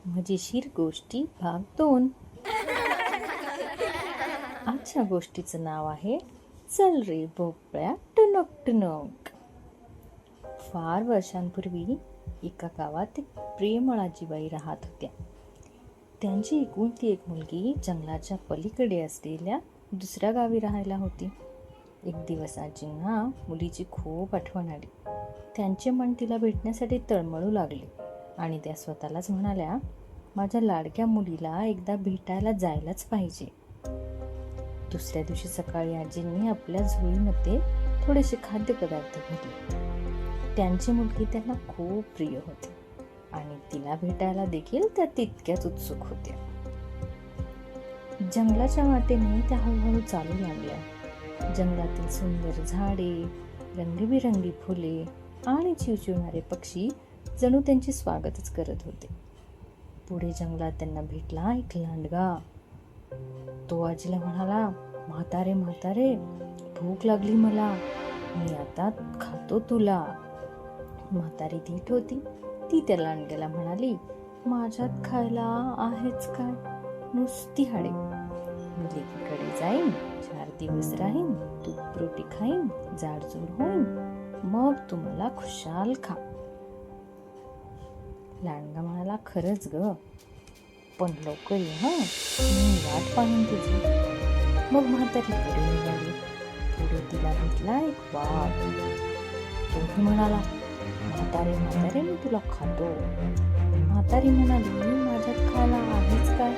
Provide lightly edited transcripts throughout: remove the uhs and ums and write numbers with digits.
मजेशीर गोष्टी भाग 2. आजच्या गोष्टीचं नाव आहे चल रे भोपळ्या टुनक टुनक. फार वर्षांपूर्वी एका गावात एक प्रेमळ आजीबाई राहत होत्या. त्यांची एकुलती एक मुलगी जंगलाच्या पलीकडे असलेल्या दुसऱ्या गावी राहायला होती. एक दिवस आजींना मुलीची खूप आठवण आली. त्यांचे मन तिला भेटण्यासाठी तळमळू लागले आणि त्या स्वतःलाच म्हणाल्या, माझ्या लाडक्या मुलीला एकदा भेटायला जायलाच पाहिजे. दुसऱ्या दिवशी सकाळी आजींनी आपल्या झोळीमध्ये थोडेसे खाद्यपदार्थ भरले. त्यांची मुलगी त्यांना खूप प्रिय होती आणि तिला भेटायला देखील त्या तितक्याच उत्सुक होत्या. जंगलाच्या वाटेने त्या हळूहळू चालू लागल्या. जंगलातील सुंदर झाडे, रंगीबिरंगी फुले आणि चिवचिवणारे पक्षी जणू त्यांचे स्वागतच करत होते. पुढे जंगलात त्यांना भेटला एक लांडगा. तो आजीला म्हणाला, म्हातारे म्हातारे, भूक लागली मला, मी आता खातो तुला. म्हातारी धीट होती. ती त्या लांडग्याला म्हणाली, माझ्यात खायला आहेच काय, नुसती हाडे. मी लेकीकडे जाईन, 4 दिवस राहीन, तूप रोटी खाईन, जाडजूड होईन, मग तुम्हाला खुशाल खा. लांडगा म्हणाला, खरंच ग, पण लवकर ये हं, मी वाट पाहीन तुझी. मग म्हातारी पुढे निघाली. पुढे तिला भेटला एक वाघ. तोही म्हणाला, म्हातारे म्हातारे, मी तुला खातो. म्हातारी म्हणाली, माझ्यात खायला आहेच काय,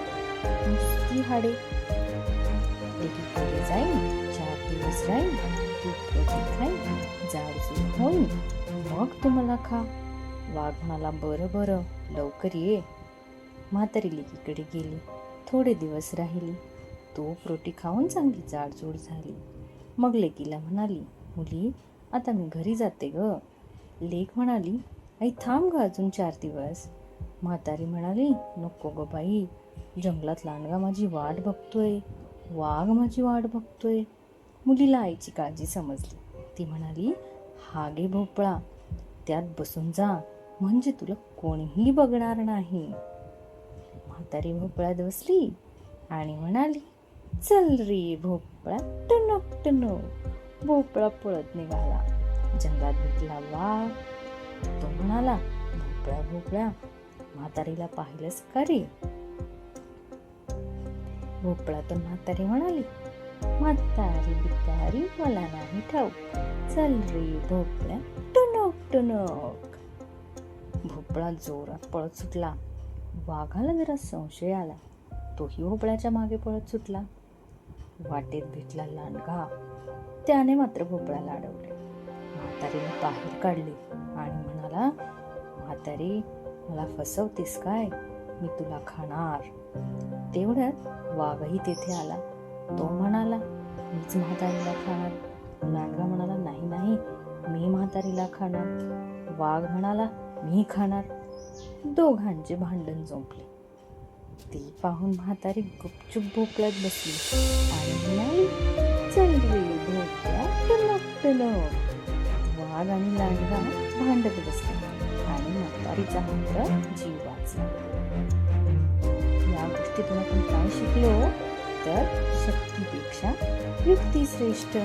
नुसती हाडे. लेकीकडे जाईन, 4 दिवस राहीन, तूप रोटी खाईन, जाडजूड होईन, मग तुम्हाला खा. वाघ म्हणाला, बरं बरं, लवकर ये. म्हातारी लेकीकडे गेली. थोडे दिवस राहिली. तूप रोटी खाऊन चांगली जाडजूड झाली. मग लेकीला म्हणाली, मुली, आता मी घरी जाते ग. लेक म्हणाली, आई थांब ग अजून 4 दिवस. म्हातारी म्हणाली, नको ग बाई, जंगलात लांडगा माझी वाट बघतोय, वाघ माझी वाट बघतोय. मुलीला आईची काळजी समजली. ती म्हणाली, हा घे भोपळा, त्यात बसून जा, म्हणजे तुला कोणीही बघणार नाही. म्हातारी भोपळ्यात बसली आणि म्हणाली, चल रे भोपळा टुनक टुनक. भोपळा पळत निघाला. जंगलात भेटला वाघ. तो म्हणाला, भोपळ्या भोपळ्या, म्हातारीला पाहिलंस का रे? भोपळा तर म्हातारी म्हणाली, म्हातारी बितारी मला नाही ठाऊक, चल रे भोपळ्या टुनक टुनक. भोपळा जोरात पळत सुटला. वाघाला जरा संशय आला. तोही भोपळ्याच्या मागे पळत सुटला. वाटेत भेटला लांडगा. त्याने मात्र भोपळ्याला अडवले. म्हातारीने बाहेर काढले आणि म्हणाला, म्हातारी, मला फसवतेस काय, मी तुला खाणार. तेवढ्यात वाघही तेथे आला. तो म्हणाला, मीच म्हातारीला खाणार. लांडगा म्हणाला, नाही नाही, मी म्हातारीला खाणार. वाघ म्हणाला, मी खाणार. दोघांचे भांडण जोंपले. ते पाहून म्हातारी गुपचूप भोपळ्यात बसली आणि म्हणाली, चल रे भोपळा टुनक टुनक. वाघ आणि लांडगा भांडत बसले आणि म्हातारीचा मात्र जीव वाचला. या गोष्टीतून आपण काय शिकलो तर शक्तीपेक्षा युक्ती श्रेष्ठ.